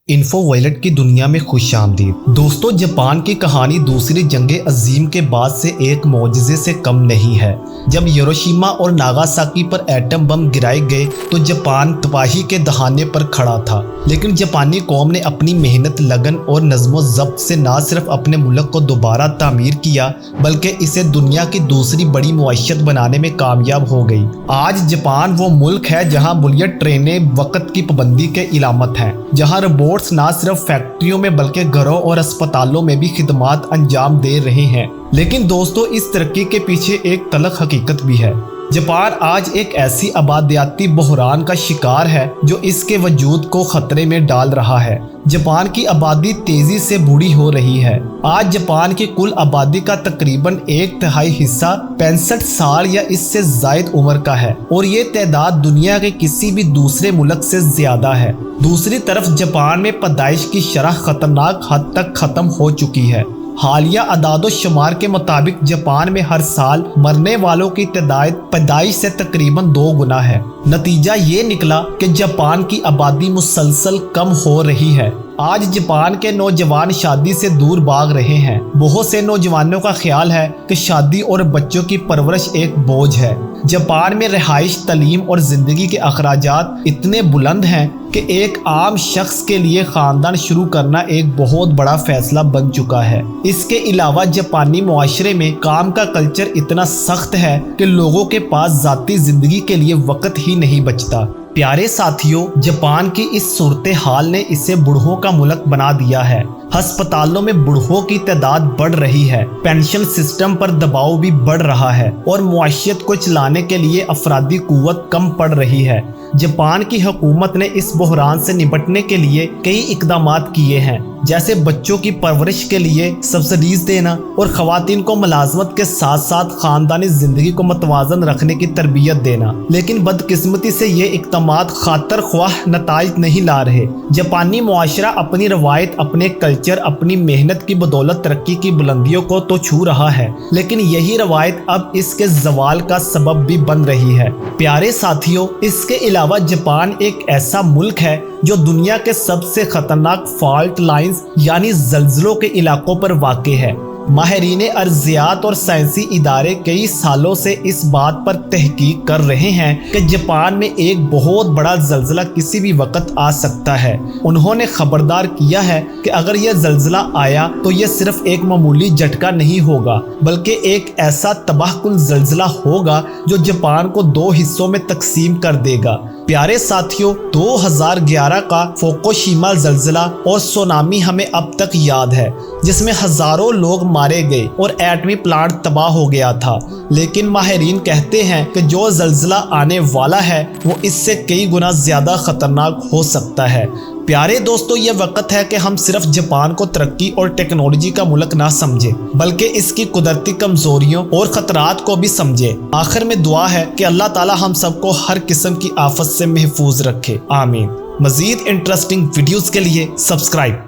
Info violet की दुनिया में खुश आमदीद। दोस्तों, जापान की कहानी दूसरी जंग अजीम के बाद से एक मौजज़े से कम नहीं है। जब हिरोशिमा और नागासाकी पर एटम बम गिराए गए तो जापान तबाही के दहाने पर खड़ा था, लेकिन जापानी कौम ने अपनी मेहनत, लगन और नज़्मो ज़ब्त से न सिर्फ अपने मुल्क को दोबारा तामीर किया बल्कि इसे दुनिया की दूसरी बड़ी मुआशत बनाने में कामयाब हो गई। आज जापान वो मुल्क है जहाँ बुलेट ट्रेनें वक्त की पाबंदी के इलामत हैं, जहाँ रोबोट्स ना सिर्फ फैक्ट्रियों में बल्कि घरों और अस्पतालों में भी खिदमात अंजाम दे रहे हैं। लेकिन दोस्तों, इस तरक्की के पीछे एक तलख हकीकत भी है। जापान आज एक ऐसी आबादियाती बहरान का शिकार है जो इसके वजूद को खतरे में डाल रहा है। जापान की आबादी तेजी से बूढ़ी हो रही है। आज जापान की कुल आबादी का तकरीबन 1/3 हिस्सा 65 साल या इससे जायद उम्र का है और ये तादाद दुनिया के किसी भी दूसरे मुल्क से ज्यादा है। दूसरी तरफ जापान में पैदाइश की शरह खतरनाक हद तक खत्म हो चुकी है। हालिया अदादो शुमार के मुताबिक जापान में हर साल मरने वालों की तादाद पैदाइश से तकरीबन 2 गुना है। नतीजा ये निकला कि जापान की आबादी मुसलसल कम हो रही है। आज जापान के नौजवान शादी से दूर भाग रहे हैं। बहुत से नौजवानों का ख्याल है कि शादी और बच्चों की परवरिश एक बोझ है। जापान में रिहाइश, तालीम और जिंदगी के अखराजात इतने बुलंद हैं कि एक आम शख्स के लिए खानदान शुरू करना एक बहुत बड़ा फैसला बन चुका है। इसके अलावा जापानी मुआशरे में काम का कल्चर इतना सख्त है कि लोगों के पास जाती जिंदगी के लिए वक्त ही नहीं बचता। प्यारे साथियों, जापान की इस सूरत हाल ने इसे बूढ़ों का मुल्क बना दिया है। अस्पतालों में बूढ़ों की तादाद बढ़ रही है, पेंशन सिस्टम पर दबाव भी बढ़ रहा है और मुआशियत को चलाने के लिए अफरादी कुव्वत कम पड़ रही है। जापान की हुकूमत ने इस बहरान से निपटने के लिए कई इकदामात किए हैं, जैसे बच्चों की परवरिश के लिए सब्सिडीज देना और खवातीन को मुलाजमत के साथ साथ खानदानी जिंदगी को मतवाजन रखने की तरबियत देना। लेकिन बदकिस्मती से ये इकदामात खातर ख्वाह नताइज नहीं ला रहे। जापानी मुआशरा अपनी रवायत, अपने कल्चर, अपनी मेहनत की बदौलत तरक्की की बुलंदियों को तो छू रहा है, लेकिन यही रवायत अब इसके जवाल का सबब भी बन रही है। प्यारे साथियों, इसके अलावा जापान एक ऐसा मुल्क है जो दुनिया के सबसे खतरनाक फॉल्ट लाइंस यानी जल्जलों के इलाकों पर वाक़ है। माहिरीन अर्जियात और साइंसी इदारे कई सालों से इस बात पर तहकीक कर रहे हैं कि जापान में एक बहुत बड़ा जल्जला किसी भी वक्त आ सकता है। उन्होंने खबरदार किया है कि अगर यह जल्जला आया तो यह सिर्फ एक मामूली झटका नहीं होगा, बल्कि एक ऐसा तबाहकुन जल्जला होगा जो जापान को 2 हिस्सों में तकसीम कर देगा। प्यारे साथियों, 2011 का फुकुशिमा जल्जला और सुनामी हमें अब तक याद है, जिसमें हजारों लोग मारे गए और एटमी प्लांट तबाह हो गया था। लेकिन माहिरीन कहते हैं कि जो जल्जला आने वाला है वो इससे कई गुना ज्यादा खतरनाक हो सकता है। प्यारे दोस्तों, ये वक्त है कि हम सिर्फ जापान को तरक्की और टेक्नोलॉजी का मुल्क ना समझे बल्कि इसकी कुदरती कमजोरियों और खतरात को भी समझे। आखिर में दुआ है कि अल्लाह ताला हम सबको हर किस्म की आफत से महफूज रखे। आमीन। मजीद इंटरेस्टिंग वीडियोस के लिए सब्सक्राइब